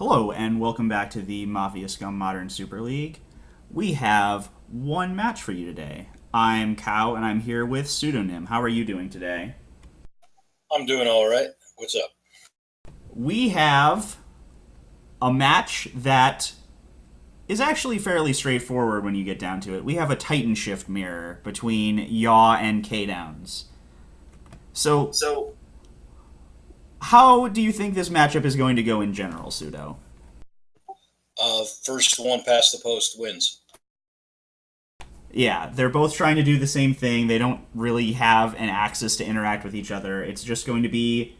Hello, and welcome back to the Mafia Scum Modern Super League. We have one match for you today. I'm Cow, and I'm here with Pseudonym. How are you doing today? I'm doing all right. What's up? We have a match that is actually fairly straightforward when you get down to it. We have a TitanShift mirror between Yaw and Kdowns. So, So, how do you think this matchup is going to go in general, Pseudo? first one past the post wins. Yeah, they're both trying to do the same thing. They don't really have an axis to interact with each other. It's just going to be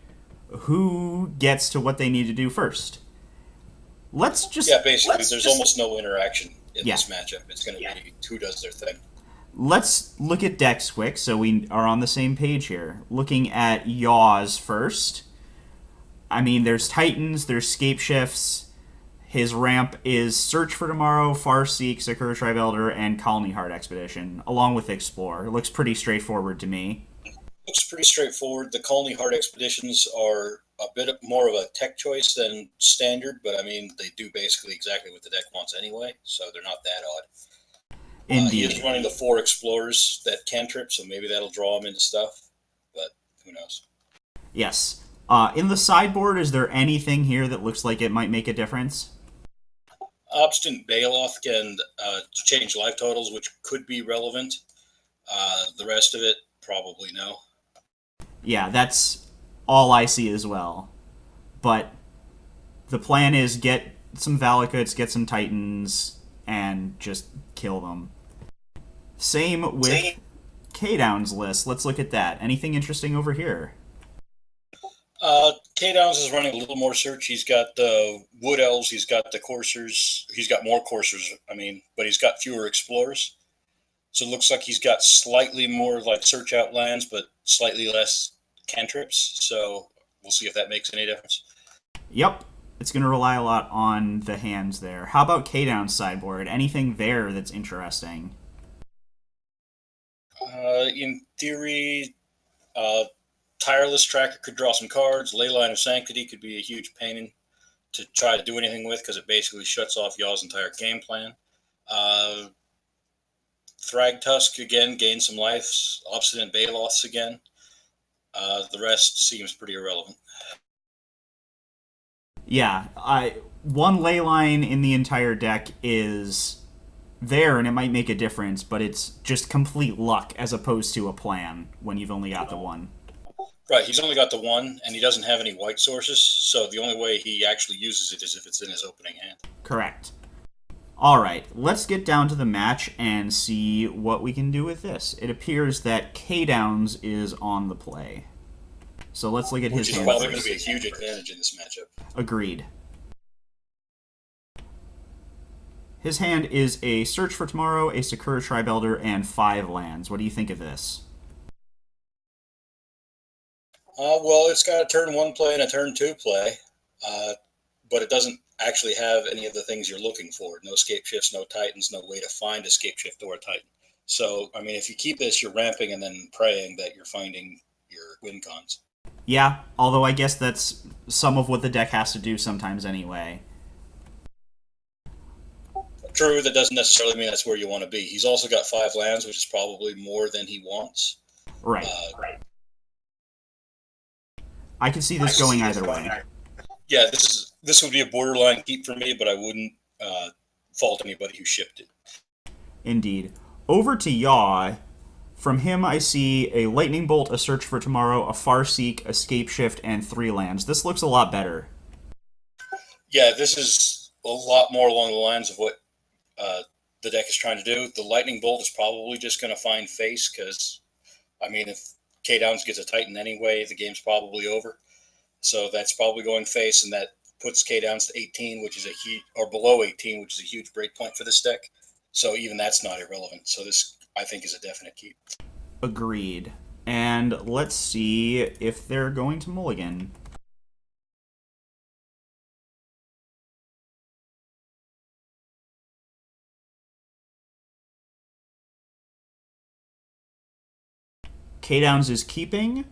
who gets to what they need to do first. Let's just Yeah, basically, there's almost no interaction in yeah. this matchup. It's going to be who does their thing. Let's look at decks quick so we are on the same page here. Looking at Yaws first. I mean, there's Titans, there's Scape Shifts. His ramp is Search for Tomorrow, Farseek, Sakura Tribe Elder, and Colony Heart Expedition, along with Explore. It looks pretty straightforward to me. Looks pretty straightforward. The Colony Heart expeditions are a bit more of a tech choice than standard, but I mean, they do basically exactly what the deck wants anyway, so they're not that odd. He is Indeed. running the 4 Explorers that cantrip, so maybe that'll draw him into stuff, but who knows? Yes. In the sideboard, is there anything here that looks like it might make a difference? Obstinate Baloth can change life totals, which could be relevant. The rest of it, probably no. Yeah, that's all I see as well. But the plan is get some Valakuts, get some Titans, and just kill them. Same with Kdowns list. Let's look at that. Anything interesting over here? Kdowns is running a little more search. He's got the Wood Elves, he's got the Coursers, he's got more Coursers, but he's got fewer Explorers. So it looks like he's got slightly more like search out lands, but slightly less cantrips. So we'll see if that makes any difference. Yep. It's going to rely a lot on the hands there. How about Kdowns sideboard? Anything there that's interesting? In theory, uh, Tireless Tracker could draw some cards. Leyline of Sanctity could be a huge pain to try to do anything with because it basically shuts off y'all's entire game plan. Uh, Thragtusk again gains some life. Obstinate Baloths again. The rest seems pretty irrelevant. Yeah, one ley line in the entire deck is there and it might make a difference, but it's just complete luck as opposed to a plan when you've only got the one. Right, he's only got the one, and he doesn't have any white sources, so the only way he actually uses it is if it's in his opening hand. Correct. Alright, let's get down to the match and see what we can do with this. It appears that Kdowns is on the play. So let's look at his Which is hand probably going to first. be a huge advantage in this matchup. Agreed. His hand is a Search for Tomorrow, a Sakura Tribe Elder, and 5 lands. What do you think of this? Well, it's got a turn 1 play and a turn 2 play, but it doesn't actually have any of the things you're looking for. No Scape Shifts, no Titans, no way to find a Scape Shift or a Titan. So, I mean, if you keep this, you're ramping and then praying that you're finding your win cons. Yeah, although I guess that's some of what the deck has to do sometimes anyway. True, that doesn't necessarily mean that's where you want to be. He's also got 5 lands, which is probably more than he wants. Right. I can see this going either way. Yeah, this would be a borderline keep for me, but I wouldn't fault anybody who shipped it. Indeed. Over to Yaw. From him, I see a Lightning Bolt, a Search for Tomorrow, a Farseek, a Scape Shift, and 3 lands. This looks a lot better. Yeah, this is a lot more along the lines of what the deck is trying to do. The Lightning Bolt is probably just going to find face because, I mean, if Kdowns gets a Titan anyway, the game's probably over. So that's probably going face, and that puts Kdowns to 18, which is a huge, or below 18, which is a huge break point for this deck. So even that's not irrelevant. So this, I think, is a definite keep. Agreed. And let's see if they're going to mulligan. Kdowns is keeping,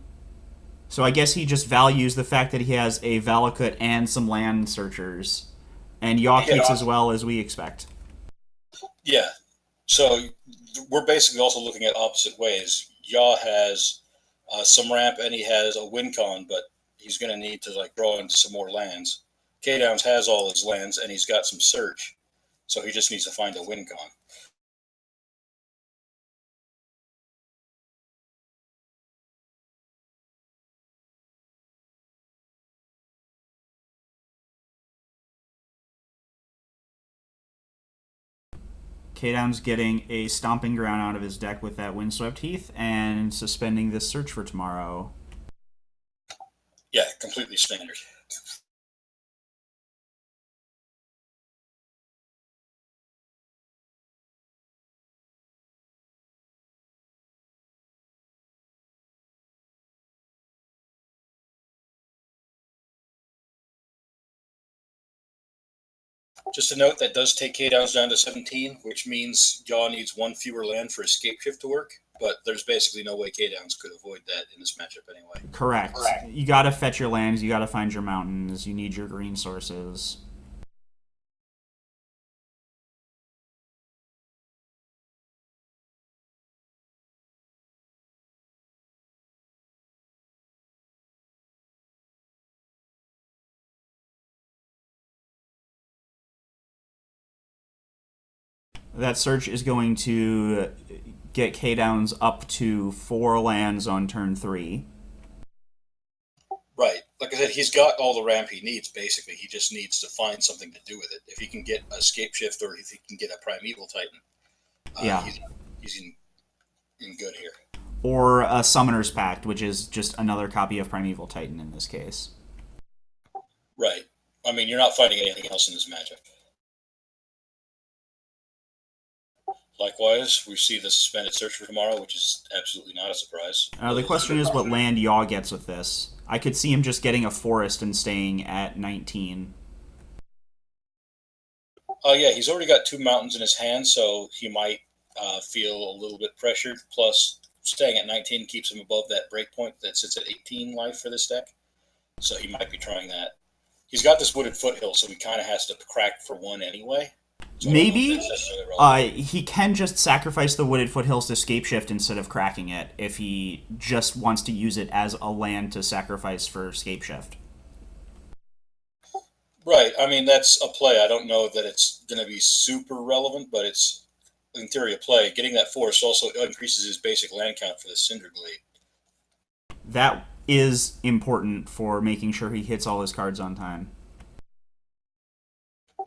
so I guess he just values the fact that he has a Valakut and some land searchers. And Yaw Yeah, keeps as well as we expect. yeah. So we're basically also looking at opposite ways. Yaw has some ramp and he has a win con, but he's going to need to like draw into some more lands. Kdowns has all his lands and he's got some search, so he just needs to find a win con. Kdowns getting a stomping ground out of his deck with that Windswept Heath and suspending this search for tomorrow. Yeah, completely standard. Just a note that does take Kdowns down to 17, which means Yaw needs one fewer land for Escape Shift to work, but there's basically no way Kdowns could avoid that in this matchup anyway. Correct. You gotta fetch your lands, you gotta find your mountains, you need your green sources. That search is going to get Kdowns up to 4 lands on turn 3. Right. Like I said, he's got all the ramp he needs, basically. He just needs to find something to do with it. If he can get Escape Shift or if he can get a Primeval Titan, Yeah. he's in good here. Or a Summoner's Pact, which is just another copy of Primeval Titan in this case. Right. I mean, you're not finding anything else in this matchup. Likewise, we see the suspended search for tomorrow, which is absolutely not a surprise. The question is what land Yaw gets with this. I could see him just getting a forest and staying at 19. Yeah, he's already got 2 mountains in his hand, so he might feel a little bit pressured. Plus, staying at 19 keeps him above that breakpoint that sits at 18 life for this deck. So he might be trying that. He's got this wooded foothill, so he kind of has to crack for 1 anyway. So Maybe he can just sacrifice the Wooded Foothills to Escape Shift instead of cracking it if he just wants to use it as a land to sacrifice for Escape Shift. Right. I mean, that's a play. I don't know that it's going to be super relevant, but it's in theory a play. Getting that forest also increases his basic land count for the Cinder Glade. That is important for making sure he hits all his cards on time.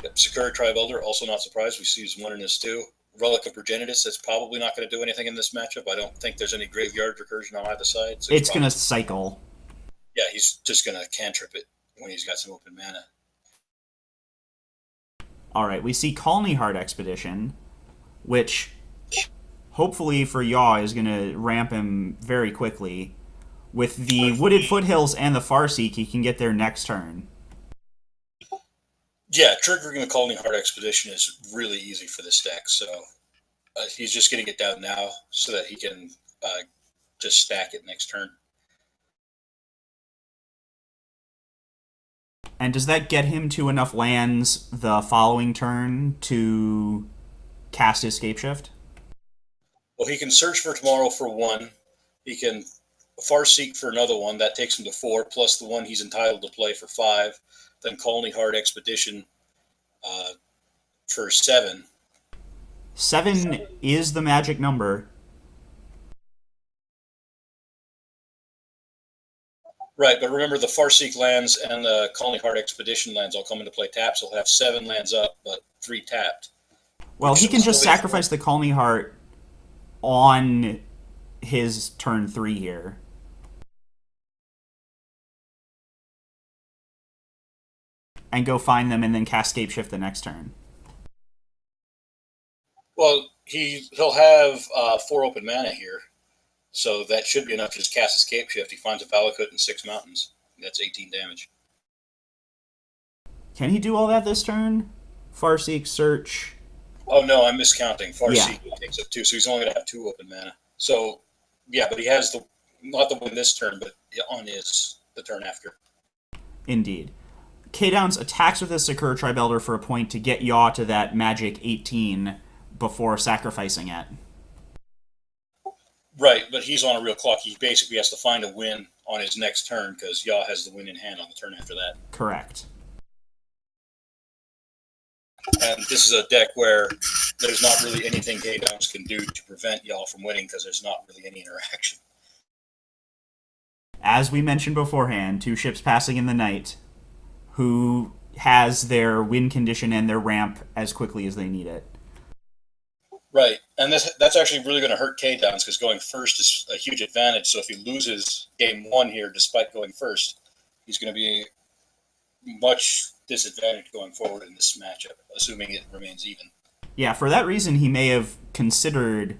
Yep. Sakura Tribe Elder, also not surprised. We see his 1 in his 2. Relic of Progenitus, that's probably not going to do anything in this matchup. I don't think there's any graveyard recursion on either side. So it's going to cycle. Yeah, he's just going to cantrip it when he's got some open mana. Alright, we see Colony Heart Expedition, which hopefully for Yaw is going to ramp him very quickly. With the Wooded Foothills and the Farseek, he can get there next turn. Yeah, triggering the Colony Heart Expedition is really easy for this deck, so he's just getting it down now so that he can just stack it next turn. And does that get him to enough lands the following turn to cast Escape Shift? Well, he can search for tomorrow for 1. He can Farseek for another 1. That takes him to 4, plus the 1 he's entitled to play for 5. Then Colony Heart Expedition for 7. 7 is the magic number. Right, but remember the Farseek lands and the Colony Heart Expedition lands all come into play tapped, so he'll have 7 lands up, but 3 tapped. Well, he can just sacrifice the Colony Heart on his turn 3 here. And go find them and then cast Escape Shift the next turn. Well, he'll have 4 open mana here, so that should be enough to just cast Escape Shift. He finds a Valakut and 6 mountains. That's 18 damage. Can he do all that this turn? Farseek, Search. Oh no, I'm miscounting. Farseek takes up 2, so he's only going to have 2 open mana. So, yeah, but he has not the win this turn, but on the turn after. Indeed. Kdowns attacks with his Sakura Tribelder for a point to get Yaw to that magic 18 before sacrificing it. Right, but he's on a real clock. He basically has to find a win on his next turn because Yaw has the win in hand on the turn after that. Correct. And this is a deck where there's not really anything Kdowns can do to prevent Yaw from winning because there's not really any interaction. As we mentioned beforehand, 2 ships passing in the night, who has their win condition and their ramp as quickly as they need it. Right, and that's actually really going to hurt Kdowns because going first is a huge advantage. So if he loses game 1 here, despite going first, he's going to be much disadvantaged going forward in this matchup, assuming it remains even. Yeah, for that reason, he may have considered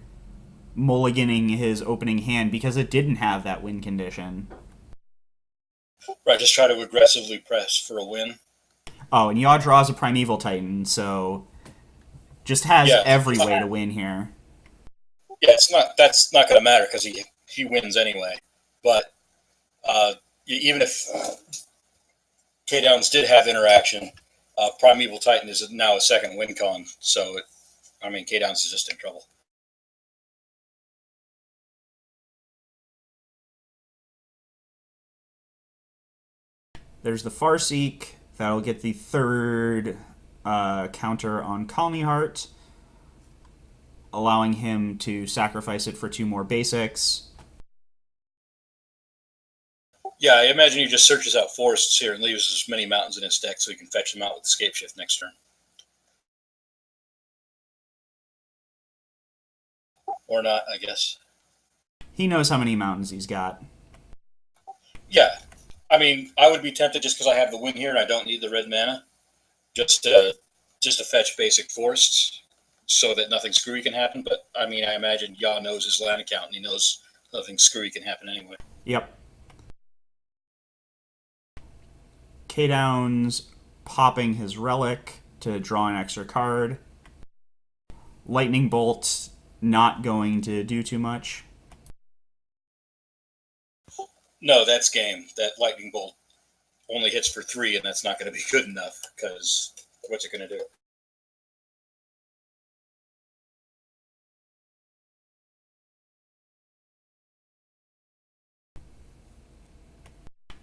mulliganing his opening hand because it didn't have that win condition. Right, just try to aggressively press for a win. Oh, and Yaw draws a Primeval Titan, so just has every way to win here. Yeah, that's not going to matter because he wins anyway. But even if Kdowns did have interaction, Primeval Titan is now a second win con. So, Kdowns is just in trouble. There's the Farseek. That'll get the third counter on Colony Heart, allowing him to sacrifice it for 2 more basics. Yeah, I imagine he just searches out forests here and leaves as many mountains in his deck so he can fetch them out with Escape Shift next turn. Or not, I guess. He knows how many mountains he's got. Yeah. I would be tempted just because I have the win here and I don't need the red mana, just to fetch basic forests so that nothing screwy can happen. But, I imagine Yaw knows his land account and he knows nothing screwy can happen anyway. Yep. Kdowns popping his Relic to draw an extra card. Lightning Bolt not going to do too much. No, that's game. That Lightning Bolt only hits for 3, and that's not going to be good enough, because what's it going to do?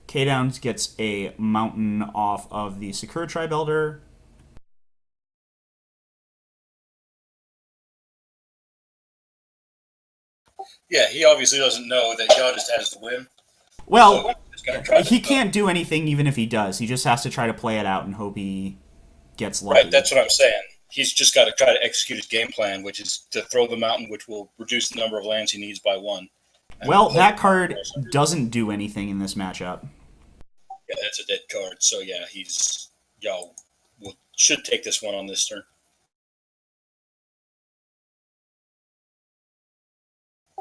Kdowns gets a mountain off of the Sakura Tribelder. Yeah, he obviously doesn't know that Yaw just has the win. Well, so he can't do anything even if he does. He just has to try to play it out and hope he gets lucky. Right, that's what I'm saying. He's just got to try to execute his game plan, which is to throw the mountain, which will reduce the number of lands he needs by 1. Well, that card doesn't do anything in this matchup. Yeah, that's a dead card. So yeah, Yaw should take this one on this turn.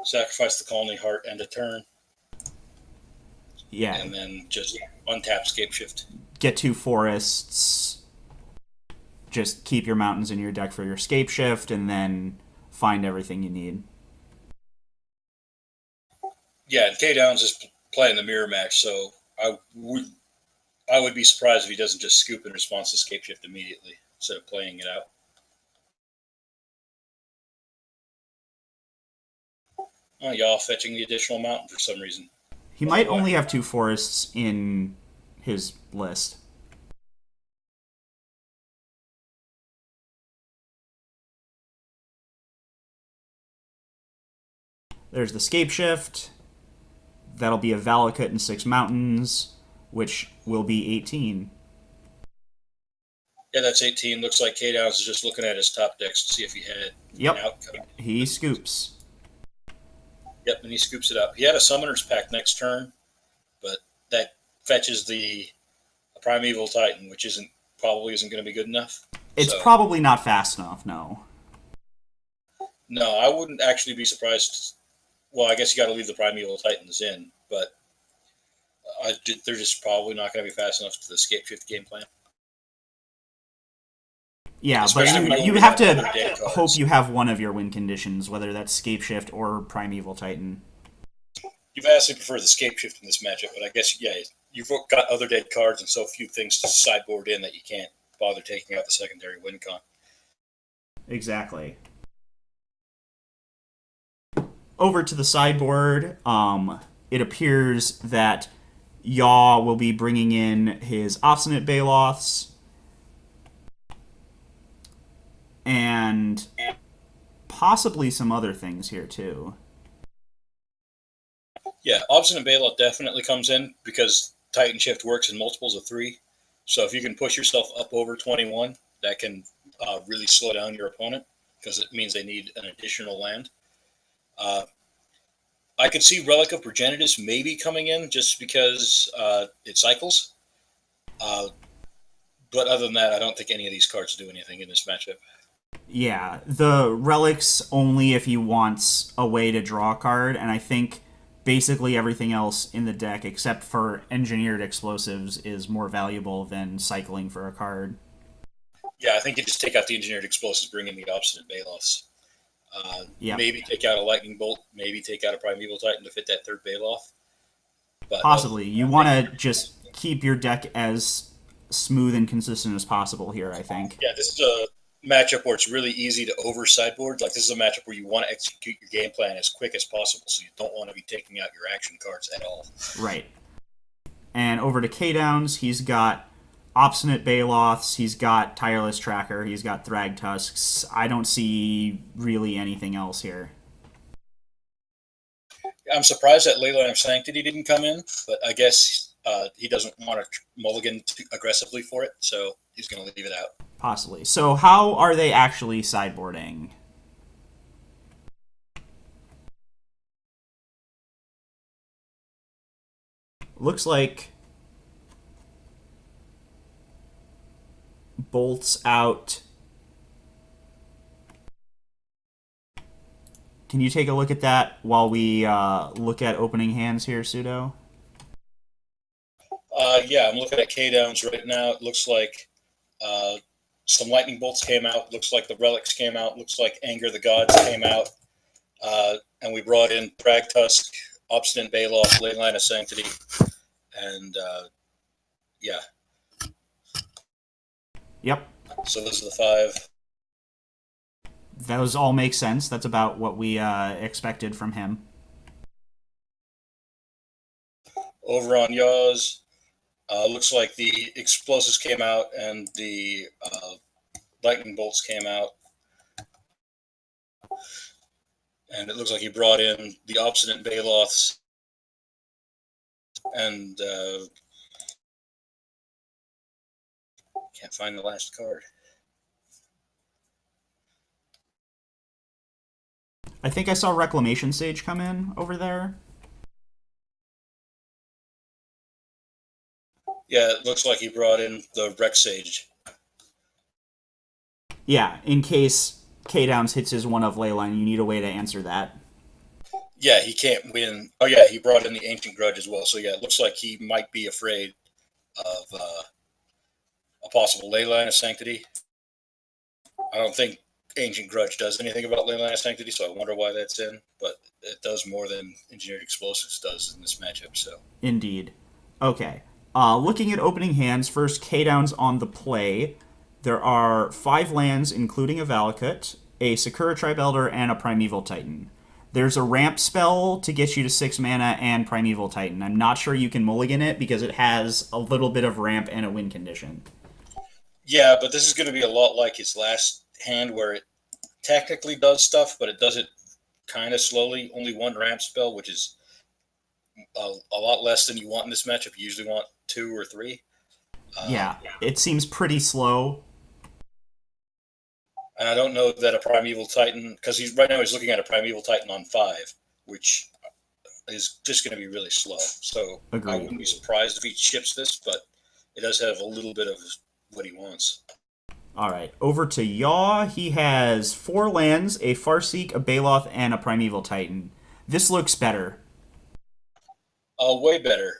Sacrifice the Colony Heart, end a turn. Yeah. And then just untap Escape Shift. Get 2 forests. Just keep your mountains in your deck for your Escape Shift, and then find everything you need. Yeah, and Kdowns is playing the mirror match, so I would be surprised if he doesn't just scoop in response to Escape Shift immediately instead of playing it out. Oh, Yaw fetching the additional mountain for some reason. He might only have 2 forests in his list. There's the Escape Shift. That'll be a Valakut and 6 mountains, which will be 18. Yeah, that's 18. Looks like Kdowns is just looking at his top decks to see if he had an outcome. He scoops. Yep, and he scoops it up. He had a Summoner's Pact next turn, but that fetches the Primeval Titan, which probably isn't going to be good enough. It's probably not fast enough, no. No, I wouldn't actually be surprised. Well, I guess you got to leave the Primeval Titans in, but they're just probably not going to be fast enough to the Escape Shift game plan. Yeah, especially but you have to hope you have one of your win conditions, whether that's Escape Shift or Primeval Titan. You vastly prefer the Escape Shift in this matchup, but I guess, yeah, you've got other dead cards and so few things to sideboard in that you can't bother taking out the secondary win con. Exactly. Over to the sideboard, it appears that Yaw will be bringing in his Obstinate Baloths and possibly some other things here too. Yeah, Obstinate Baloth definitely comes in because TitanShift works in multiples of 3. So if you can push yourself up over 21, that can really slow down your opponent because it means they need an additional land. I could see Relic of Progenitus maybe coming in just because it cycles. But other than that, I don't think any of these cards do anything in this matchup. Yeah, the relics only if he wants a way to draw a card, and I think basically everything else in the deck except for engineered explosives is more valuable than cycling for a card. Yeah, I think you just take out the Engineered Explosives, bring in the Obstinate Baloths. Yep. Maybe take out a Lightning Bolt, maybe take out a Primeval Titan to fit that third Baloth. But Possibly. You want to just keep your deck as smooth and consistent as possible here, I think. yeah, this is a matchup where it's really easy to over sideboard. Like, this is a matchup where you want to execute your game plan as quick as possible, so you don't want to be taking out your action cards at all. Right. And over to Kdowns, he's got Obstinate Baloths, he's got Tireless Tracker, he's got Thrag Tusks. I don't see really anything else here. I'm surprised that Leyline of Sanctity didn't come in, but I guess he doesn't want to mulligan too aggressively for it, so he's going to leave it out. Possibly. So how are they actually sideboarding? Looks like Bolts out. Can you take a look at that while we look at opening hands here, Pseudo? Yeah, I'm looking at Kdowns right now. It looks like some Lightning Bolts came out. Looks like the Relics came out. Looks like Anger the Gods came out. And we brought in Thrag Tusk, Obstinate Baloth, Leyline of Sanctity, and yeah. Yep. So those are the 5. Those all make sense. That's about what we expected from him. Over on Yaws, looks like the Explosives came out and the Lightning Bolts came out. And it looks like he brought in the Obstinate Baloths and can't find the last card. I think I saw Reclamation Sage come in over there. Yeah, it looks like he brought in the Rex Sage. Yeah, in case Kdowns hits his one of Leyline, you need a way to answer that. Yeah, he can't win. Oh, yeah, he brought in the Ancient Grudge as well. So, yeah, it looks like he might be afraid of a possible Leyline of Sanctity. I don't think Ancient Grudge does anything about Leyline of Sanctity, so I wonder why that's in. But it does more than Engineered Explosives does in this matchup. So Indeed. Okay. Looking at opening hands, first Kdowns on the play. There are 5 lands, including a Valakut, a Sakura Tribe Elder, and a Primeval Titan. There's a ramp spell to get you to 6 mana and Primeval Titan. I'm not sure you can mulligan it because it has a little bit of ramp and a win condition. yeah, but this is going to be a lot like his last hand where it technically does stuff, but it does it kind of slowly. Only 1 ramp spell, which is a lot less than you want in this matchup. You usually want 2 or 3. Yeah, it seems pretty slow. And I don't know that a Primeval Titan, because he's looking at a Primeval Titan on 5, which is just going to be really slow. So Agreed. I wouldn't be surprised if he chips this, but it does have a little bit of what he wants. All right, over to Yaw. He has 4 lands, a Farseek, a Baloth, and a Primeval Titan. This looks better. Way better.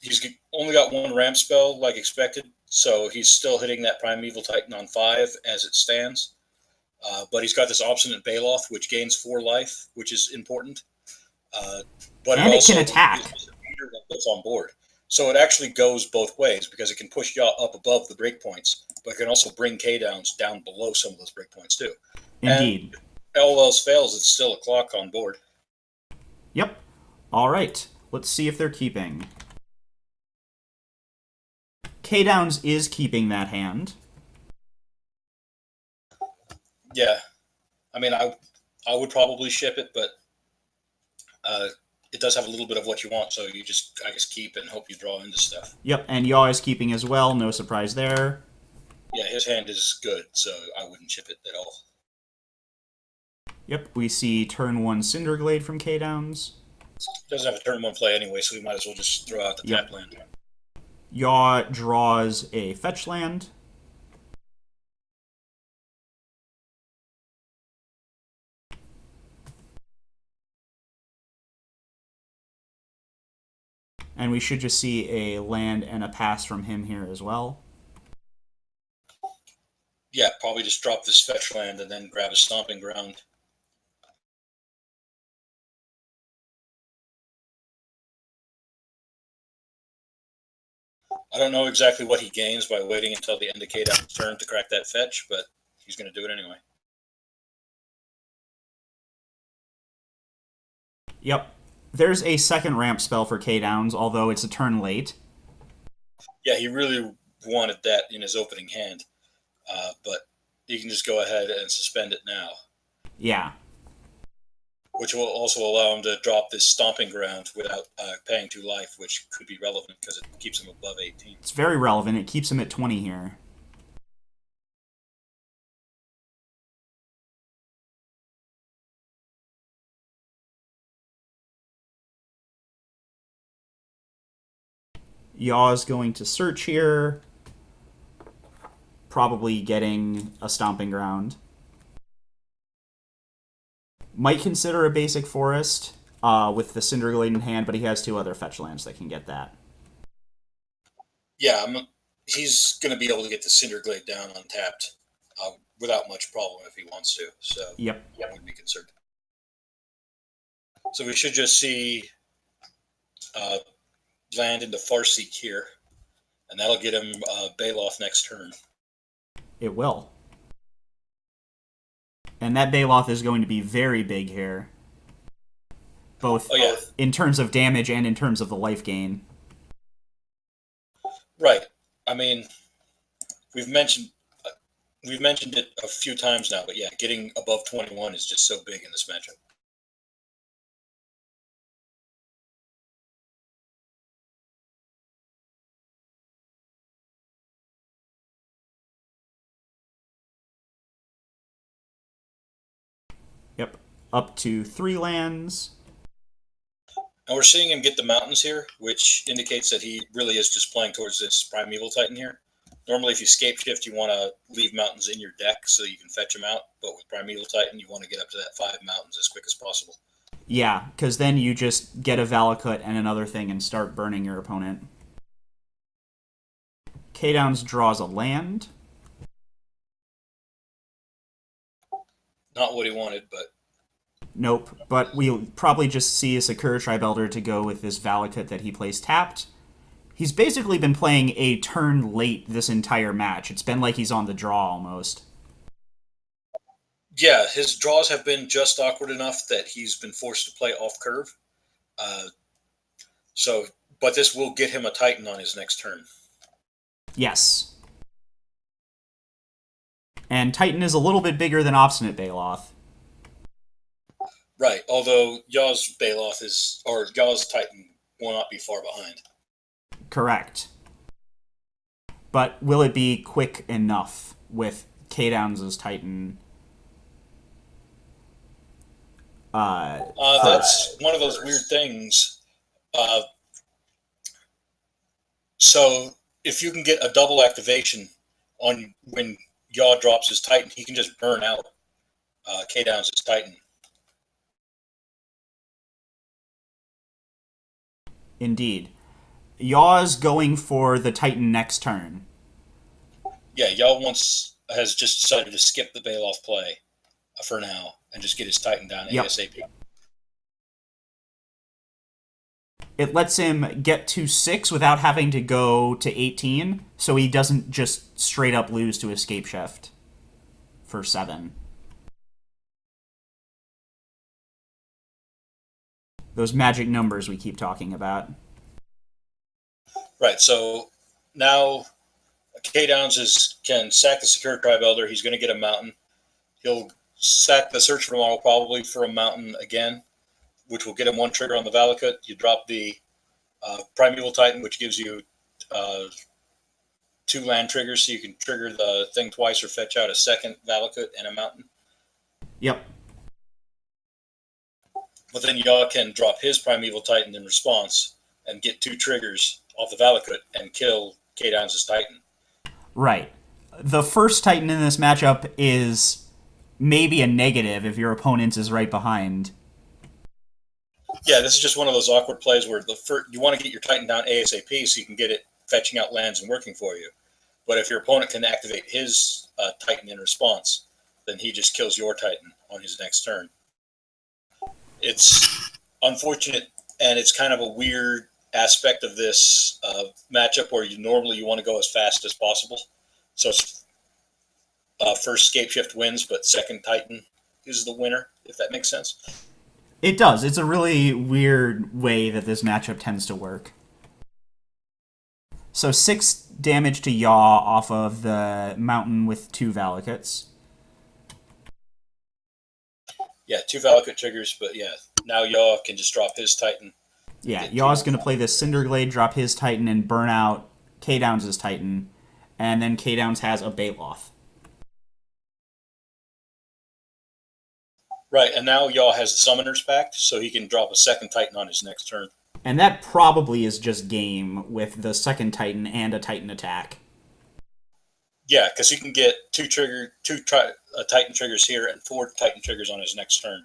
He's only got 1 ramp spell, like expected, so he's still hitting that Primeval Titan on 5 as it stands. But he's got this Obstinate Baloth, which gains 4 life, which is important. But And it also can attack. is a meter that gets on board. So it actually goes both ways because it can push Yaw up above the breakpoints, but it can also bring Kdowns down below some of those breakpoints too. And Indeed. all else fails, it's still a clock on board. Yep. All right. Let's see if they're keeping. Kdowns is keeping that hand. Yeah, I mean, I would probably ship it, but it does have a little bit of what you want, so you just, I guess, keep it and hope you draw into stuff. Yep, and Yaw is keeping as well. No surprise there. Yeah, his hand is good, so I wouldn't chip it at all. Yep, we see turn 1 Cinderglade from Kdowns. He doesn't have a turn 1 play anyway, so we might as well just throw out the Yep. tap land. Yaw draws a fetch land. And we should just see a land and a pass from him here as well. Yeah, probably just drop this fetch land and then grab a stomping ground. I don't know exactly what he gains by waiting until the end of Kdowns' turn to crack that fetch, but he's going to do it anyway. Yep. There's a second ramp spell for Kdowns, although it's a turn late. Yeah, he really wanted that in his opening hand, but he can just go ahead and suspend it now. Yeah. Which will also allow him to drop this stomping ground without paying 2 life, which could be relevant because it keeps him above 18. It's very relevant. It keeps him at 20 here. Yaw's going to search here. Probably getting a stomping ground. Might consider a basic forest with the Cinderglade in hand, but he has 2 other fetch lands that can get that. Yeah, he's going to be able to get the Cinderglade down untapped without much problem if he wants to. So Yep. I wouldn't be concerned. So we should just see land into Farseek here, and that'll get him Baloth next turn. It will. And that Baloth is going to be very big here. Both in terms of damage and in terms of the life gain. Right. I mean, we've mentioned it a few times now, but yeah, getting above 21 is just so big in this matchup. Yep. Up to 3 lands. And we're seeing him get the mountains here, which indicates that he really is just playing towards this Primeval Titan here. Normally, if you scape shift, you want to leave mountains in your deck so you can fetch them out. But with Primeval Titan, you want to get up to that 5 mountains as quick as possible. Yeah, because then you just get a Valakut and another thing and start burning your opponent. Kdowns draws a land. Not what he wanted, but... Nope, but we'll probably just see a Sakura Tribe Elder to go with this Valakut that he plays tapped. He's basically been playing a turn late this entire match. It's been like he's on the draw almost. Yeah, his draws have been just awkward enough that he's been forced to play off curve. But this will get him a Titan on his next turn. Yes. And Titan is a little bit bigger than Obstinate Baloth. Right, although Yaw's Yaw's Titan will not be far behind. Correct. But will it be quick enough with Kdowns' Titan? That's one of those weird things. So if you can get a double activation on when Yaw drops his Titan, he can just burn out Kdowns' Titan. Indeed. Yaw's going for the Titan next turn. Yeah, Yaw has just decided to skip the Baloth play for now and just get his Titan down ASAP. It lets him get to 6 without having to go to 18, so he doesn't just straight up lose to Escape Shift for 7. Those magic numbers we keep talking about. Right. So now can sack the Secure Tribe Elder. He's going to get a mountain. He'll sack the Search for Tomorrow probably for a mountain again, which will get him 1 trigger on the Valakut. You drop the Primeval Titan, which gives you 2 land triggers, so you can trigger the thing twice or fetch out a second Valakut and a mountain. Yep. But then Yaw can drop his Primeval Titan in response and get 2 triggers off the Valakut and kill Kdowns' Titan. Right. The first Titan in this matchup is maybe a negative if your opponent is right behind. Yeah, this is just one of those awkward plays where you want to get your Titan down ASAP so you can get it fetching out lands and working for you. But if your opponent can activate his Titan in response, then he just kills your Titan on his next turn. It's unfortunate, and it's kind of a weird aspect of this matchup where you want to go as fast as possible. So it's first Scape Shift wins, but second Titan is the winner, if that makes sense. It does. It's a really weird way that this matchup tends to work. So 6 damage to Yaw off of the mountain with 2 Valakuts. Yeah, 2 Valakut triggers, but yeah, now Yaw can just drop his Titan. Yeah, Yaw's going to play this Cinderglade, drop his Titan, and burn out Kdowns' Titan. And then Kdowns has a Baloth. Right, and now Yaw has the Summoner's Pact, so he can drop a second Titan on his next turn. And that probably is just game with the second Titan and a Titan attack. Yeah, because he can get 2 Titan triggers here and 4 Titan triggers on his next turn.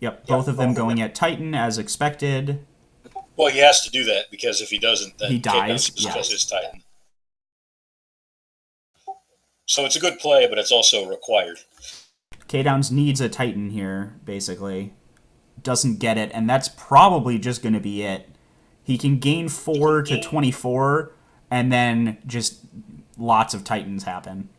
Yep, both of them going at Titan as expected. Well, he has to do that because if he doesn't, then he dies. Just kills his Titan. So it's a good play, but it's also required. Kdowns needs a Titan here, basically. Doesn't get it, and that's probably just going to be it. He can gain 4 to 24, and then just lots of Titans happen.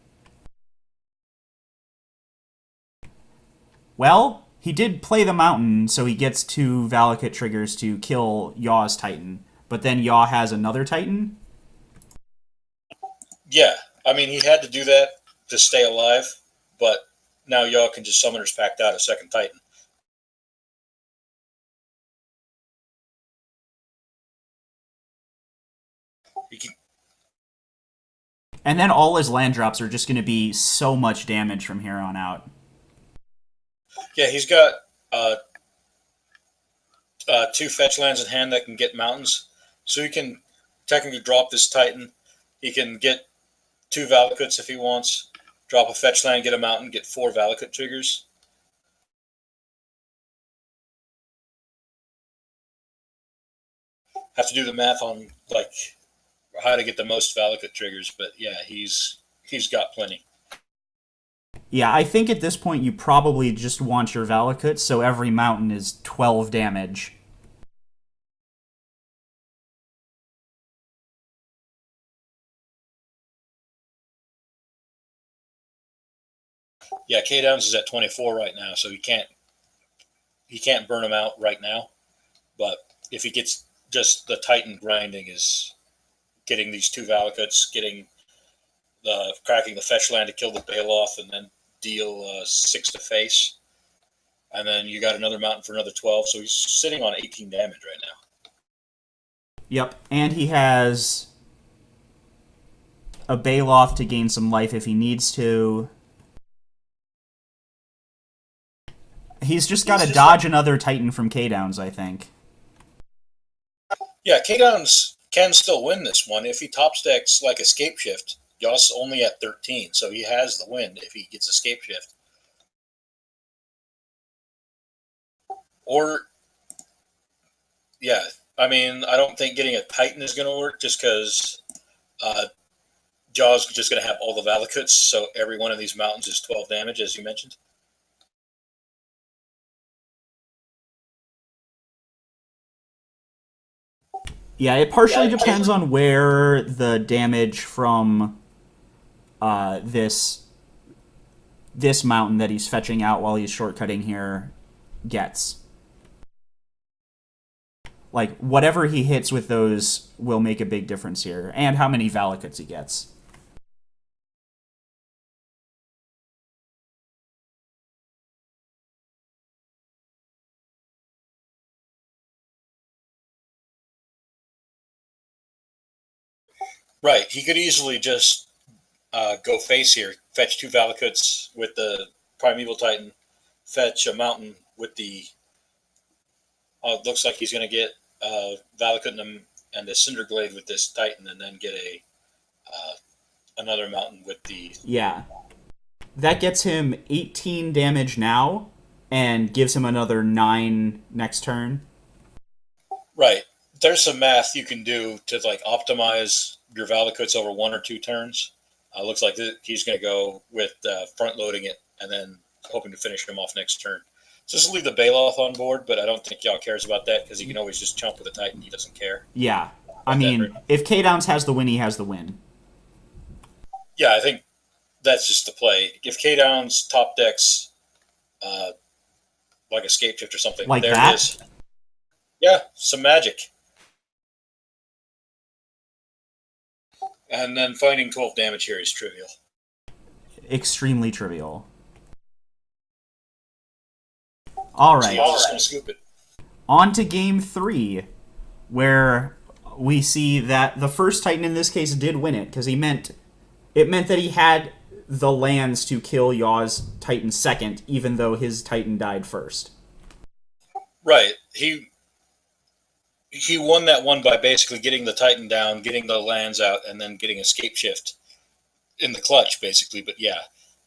Well, he did play the mountain, so he gets 2 Valakut triggers to kill Yaw's Titan. But then Yaw has another Titan? Yeah, I mean, he had to do that to stay alive, but now Yaw can just Summoner's Pact out a second Titan. He can, And then all his land drops are just going to be so much damage from here on out. yeah, he's got 2 fetch lands in hand that can get mountains, so he can technically drop this Titan. He can get 2 Valakuts if he wants, drop a fetch land, get a mountain, get 4 Valakut triggers. Have to do the math on like how to get the most Valakut triggers, but yeah, he's got plenty. Yeah, I think at this point you probably just want your Valakut, so every mountain is 12 damage. Yeah, Kdowns is at 24 right now, so he can't burn him out right now. But if he gets just the Titan grinding is getting these 2 Valakuts, getting cracking the fetch land to kill the Baloth, and then deal 6 to face, and then you got another mountain for another 12. So he's sitting on 18 damage right now. Yep, and he has a Baloth to gain some life if he needs to. He's just got to dodge another Titan from Kdowns, I think. Yeah, Kdowns can still win this one if he top stacks like Escape Shift. Yaw's only at 13, so he has the win if he gets Escape Shift. Or, yeah, I mean, I don't think getting a Titan is going to work just because uh, Jaw's just going to have all the Valakuts, so every one of these mountains is 12 damage, as you mentioned. Yeah, it partially depends on where the damage from this mountain that he's fetching out while he's shortcutting here gets. Like, whatever he hits with those will make a big difference here, and how many Valakuts he gets. Right. He could easily just go face here, fetch 2 Valakuts with the Primeval Titan, fetch a mountain with the. It looks like he's going to get Valakut and the Cinderglade with this Titan, and then get a another mountain with the. Yeah. That gets him 18 damage now, and gives him another 9 next turn. Right. There's some math you can do to like optimize your Valakuts over 1 or 2 turns. Looks like he's going to go with front loading it and then hoping to finish him off next turn. So just leave the Baloth on board, but I don't think y'all cares about that because he can always just chump with a Titan. He doesn't care. Yeah. I mean, if Kdowns has the win, he has the win. Yeah, I think that's just the play. If Kdowns top decks like Escape Shift or something, Like there that? it is. Yeah, some magic. And then finding 12 damage here is trivial. Extremely trivial. All right. So I'm just going to scoop it. On to game 3, where we see that the first Titan in this case did win it, because it meant that he had the lands to kill Yaw's Titan second, even though his Titan died first. Right. He won that one by basically getting the Titan down, getting the lands out, and then getting Escape Shift in the clutch, basically. But yeah,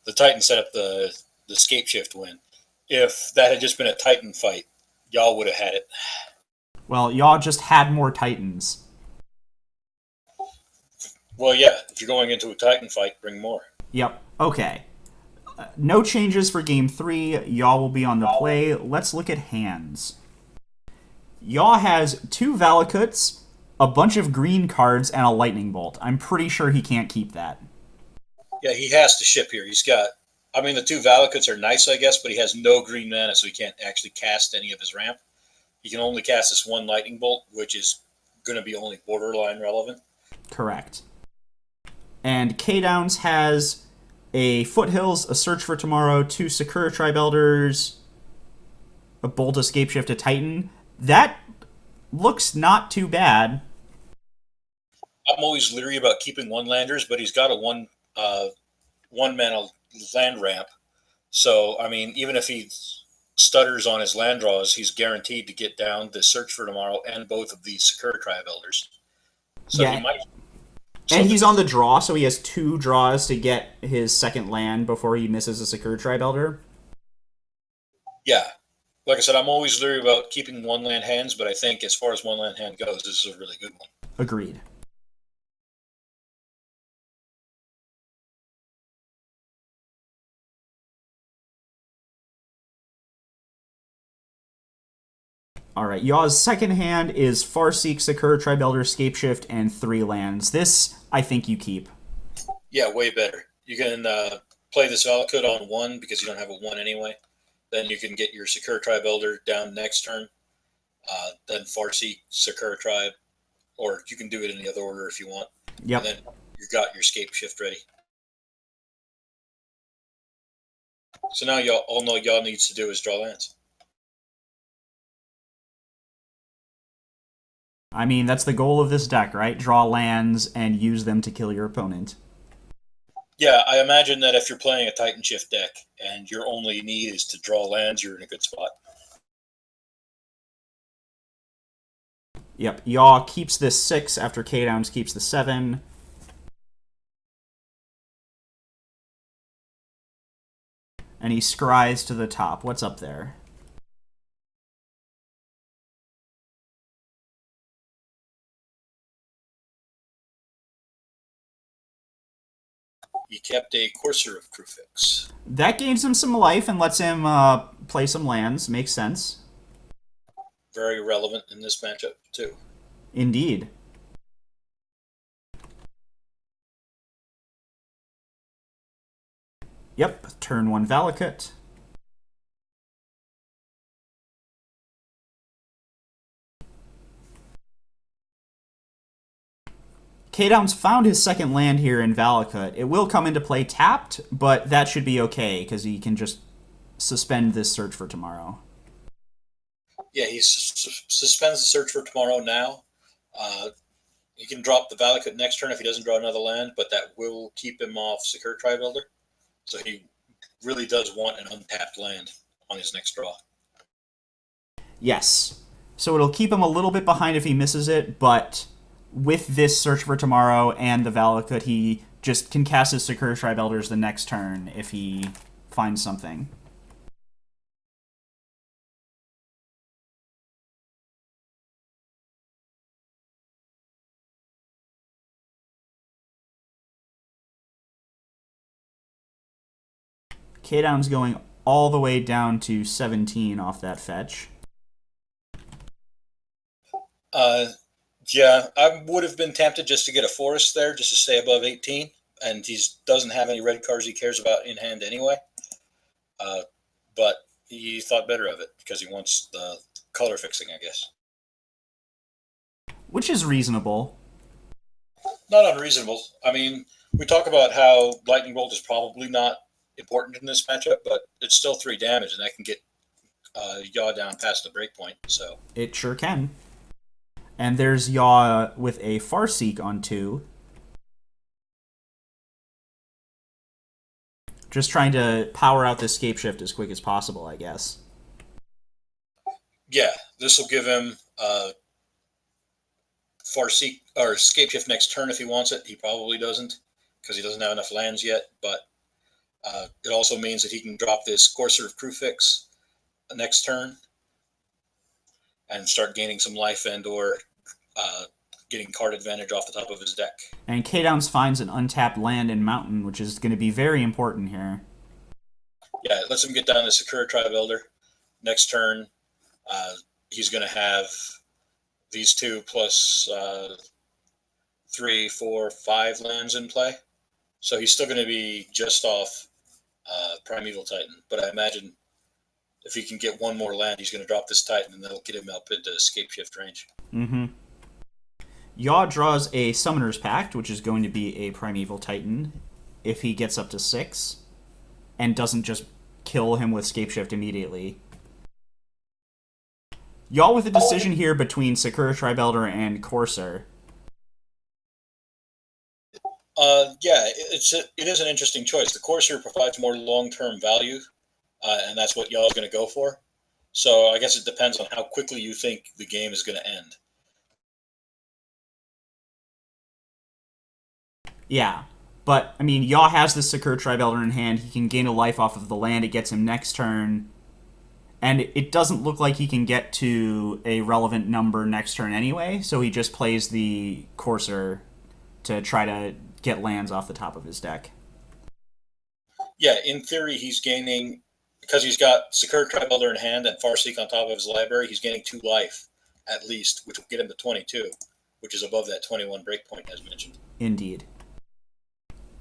the Titan set up the Escape Shift win. If that had just been a Titan fight, y'all would have had it. Well, Yaw just had more Titans. Well, yeah, if you're going into a Titan fight, bring more. Yep. Okay. No changes for game 3. Yaw will be on the play. Let's look at hands. Yaw has 2 Valakuts, a bunch of green cards, and a Lightning Bolt. I'm pretty sure he can't keep that. Yeah, he has to ship here. He's got. I mean, the 2 Valakuts are nice, I guess, but he has no green mana, so he can't actually cast any of his ramp. He can only cast this one Lightning Bolt, which is going to be only borderline relevant. Correct. And Kdowns has a Foothills, a Search for Tomorrow, 2 Sakura Tribe Elders, a Bolt, Escape Shift, a Titan. That looks not too bad. I'm always leery about keeping one landers, but he's got a one mana land ramp. So, I mean, even if he stutters on his land draws, he's guaranteed to get down the Search for Tomorrow and both of these Sakura Tribe Elders. So yeah. he might. And he's on the draw, so he has 2 draws to get his second land before he misses a Sakura Tribe Elder. Yeah. Like I said, I'm always leery about keeping one land hands, but I think as far as one land hand goes, this is a really good one. Agreed. Alright, Yaw's second hand is Farseek, Sakura Tribe Elder, Escape Shift, and 3 lands. This, I think you keep. Yeah, way better. You can play this Valakut on 1 because you don't have a 1 anyway. Then you can get your Sakura Tribe Elder down next turn. Then Farseek, Sakura Tribe, or you can do it in the other order if you want. Yep. And then you've got your Escape Shift ready. So now all y'all needs to do is draw lands. I mean, that's the goal of this deck, right? Draw lands and use them to kill your opponent. Yeah, I imagine that if you're playing a TitanShift deck and your only need is to draw lands, you're in a good spot. Yep, Yaw keeps this 6 after Kdowns keeps the 7. And he scries to the top. What's up there? he kept a Courser of Krufix. That gains him some life and lets him play some lands. Makes sense. Very relevant in this matchup, too. Indeed. Yep, turn 1 Valakut. Kdowns found his second land here in Valakut. It will come into play tapped, but that should be okay, because he can just suspend this search for tomorrow. Yeah, he suspends the search for tomorrow now. He can drop the Valakut next turn if he doesn't draw another land, but that will keep him off Secure Tri-Builder. So he really does want an untapped land on his next draw. Yes. So it'll keep him a little bit behind if he misses it, but with this search for tomorrow and the Valakut, he just can cast his Secure Tri-Builders the next turn if he finds something. Kdowns going all the way down to 17 off that fetch. Yeah, I would have been tempted just to get a Forest there, just to stay above 18. And he doesn't have any red cards he cares about in hand anyway. But he thought better of it because he wants the color fixing, I guess. Which is reasonable. Not unreasonable. I mean, we talk about how Lightning Bolt is probably not important in this matchup, but it's still 3 damage, and that can get Yaw down past the breakpoint. So it sure can. And there's Yaw with a Farseek on 2. Just trying to power out this Scapeshift as quick as possible, I guess. Yeah, this will give him Farseek or Scapeshift next turn if he wants it. He probably doesn't because he doesn't have enough lands yet, but it also means that he can drop this Courser of Krufix next turn and start gaining some life and or getting card advantage off the top of his deck. And Kdowns finds an untapped land in Mountain, which is going to be very important here. Yeah, it lets him get down to Secure Tri-Builder. Next turn, he's going to have these 2 plus 3, 4, 5 lands in play. So he's still going to be just off Primeval Titan. But I imagine if he can get one more land, he's going to drop this Titan, and that'll get him up into Scapeshift range. Mm-hmm. Yaw draws a Summoner's Pact, which is going to be a Primeval Titan, if he gets up to 6, and doesn't just kill him with Scapeshift immediately. Yaw with a decision here between Secure Tri-Builder and Courser. Yeah, it is an interesting choice. The Courser provides more long-term value, and that's what Yaw's going to go for. So I guess it depends on how quickly you think the game is going to end. Yeah, but, I mean, Yaw has this Secure Tri-Builder in hand. He can gain a life off of the land. It gets him next turn. And it doesn't look like he can get to a relevant number next turn anyway, so he just plays the Courser to try to get lands off the top of his deck. Yeah, in theory, he's gaining, because he's got Secure Tri-Builder in hand and Farseek on top of his library, he's gaining 2 life, at least, which will get him to 22, which is above that 21 breakpoint, as mentioned. Indeed.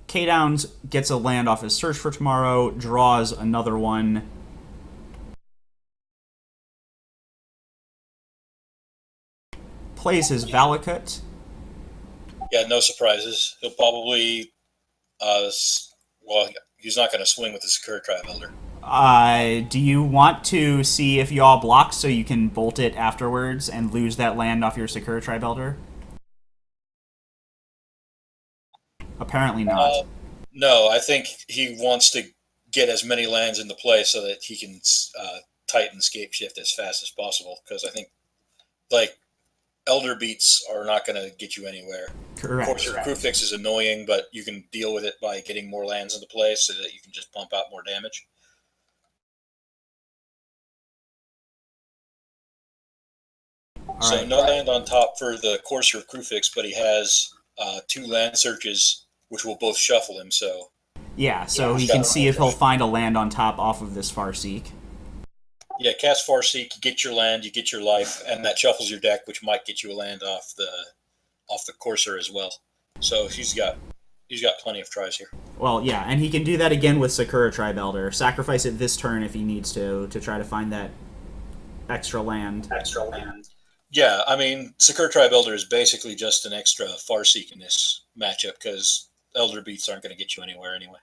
Kdowns gets a land off his search for tomorrow, draws another one. Plays his Valakut. Yeah, no surprises. He'll probably, he's not going to swing with the Secure Tri-Builder. Do you want to see if Yaw blocks so you can bolt it afterwards and lose that land off your Secure Tri-Builder? Apparently not. No, I think he wants to get as many lands into play so that he can Titan Scapeshift as fast as possible, because I think, like, Elder Beats are not going to get you anywhere. Correct. Of course, your Krufix is annoying, but you can deal with it by getting more lands into play so that you can just pump out more damage. So no land on top for the Courser of Krufix, but he has 2 land searches, which will both shuffle him. So Yeah, so he He's can got see if he'll find a land on top off of this Farseek. yeah, cast Farseek, you get your land, you get your life, and that shuffles your deck, which might get you a land off the courser as well. So he's got plenty of tries here. Well, yeah, and he can do that again with Sakura Tribe Elder. Sacrifice it this turn if he needs to try to find that extra land. Yeah, I mean, Sakura Tribe Elder is basically just an extra Farseek in this matchup because Elder Beats aren't going to get you anywhere anyway.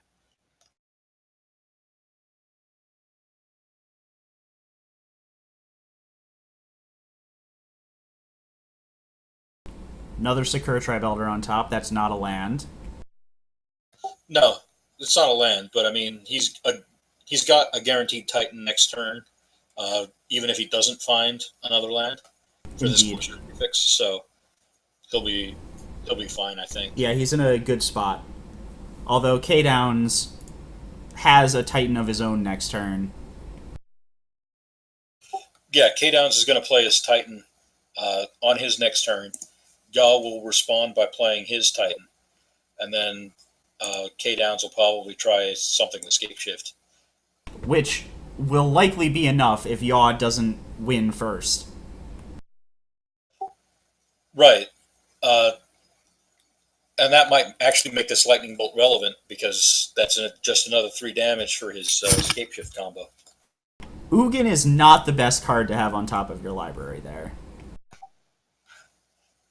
Another Sakura Tribe Elder on top. That's not a land. No, it's not a land, but I mean, he's got a guaranteed Titan next turn, even if he doesn't find another land for this Indeed. courser fix. So he'll be fine, I think. Yeah, he's in a good spot. Although Kdowns has a Titan of his own next turn. Yeah, Kdowns is going to play his Titan on his next turn. Yaw will respond by playing his Titan, and then Kdowns will probably try something with Scapeshift. Which will likely be enough if Yaw doesn't win first. Right. And that might actually make this lightning bolt relevant because that's just another 3 damage for his Scapeshift combo. Ugin is not the best card to have on top of your library there.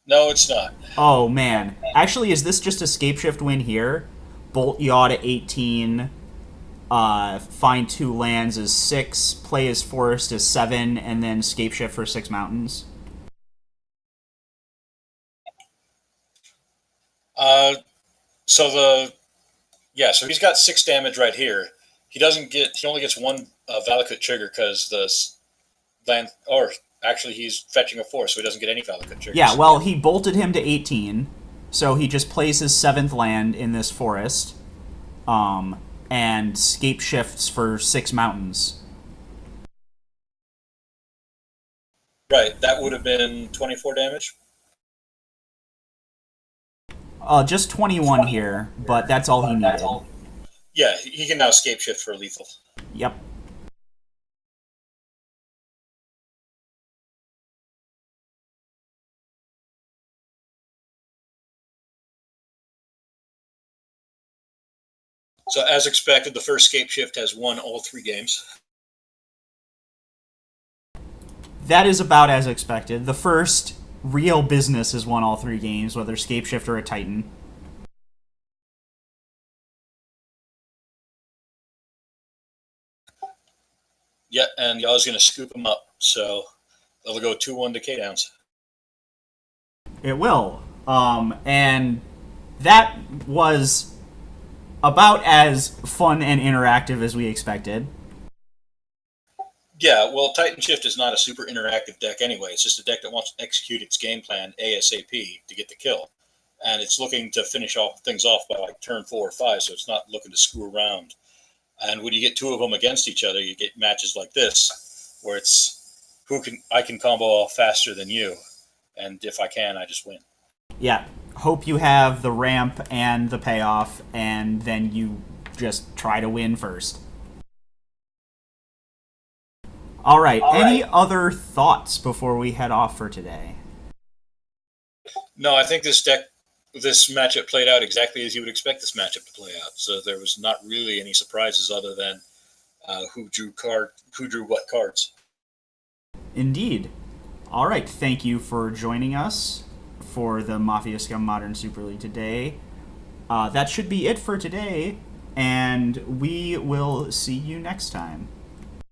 No, it's not. Oh, man. Actually, is this just a Scapeshift win here? Bolt Yaw to 18, find 2 lands is 6, play his forest is 7, and then Scapeshift for 6 mountains? So he's got 6 damage right here. He only gets 1 Valakut trigger because the land, or actually he's fetching a 4, so he doesn't get any Valakut triggers. Yeah, well, he bolted him to 18, so he just plays his 7th land in this forest, and Scape shifts for 6 mountains. Right, that would have been 24 damage. Just 21 here, but that's all he needed. Yeah, he can now Scape shift for lethal. Yep. So as expected, the first Scape shift has won all 3 games. That is about as expected. The first real business has won all 3 games, whether Scapeshift or a Titan. Yeah, and Yaw's going to scoop him up, so it'll go 2-1 to Kdowns. It will. And that was about as fun and interactive as we expected. Yeah, well, TitanShift is not a super interactive deck anyway. It's just a deck that wants to execute its game plan ASAP to get the kill. And it's looking to finish things off by like turn 4 or 5, so it's not looking to screw around. And when you get 2 of them against each other, you get matches like this, where it's I can combo off faster than you, and if I can, I just win. Yeah. Hope you have the ramp and the payoff, and then you just try to win first. All right. Any other thoughts before we head off for today? No, I think this matchup played out exactly as you would expect this matchup to play out. So there was not really any surprises other than who drew what cards. Indeed. All right. Thank you for joining us for the Mafia Scum Modern Super League today. That should be it for today, and we will see you next time.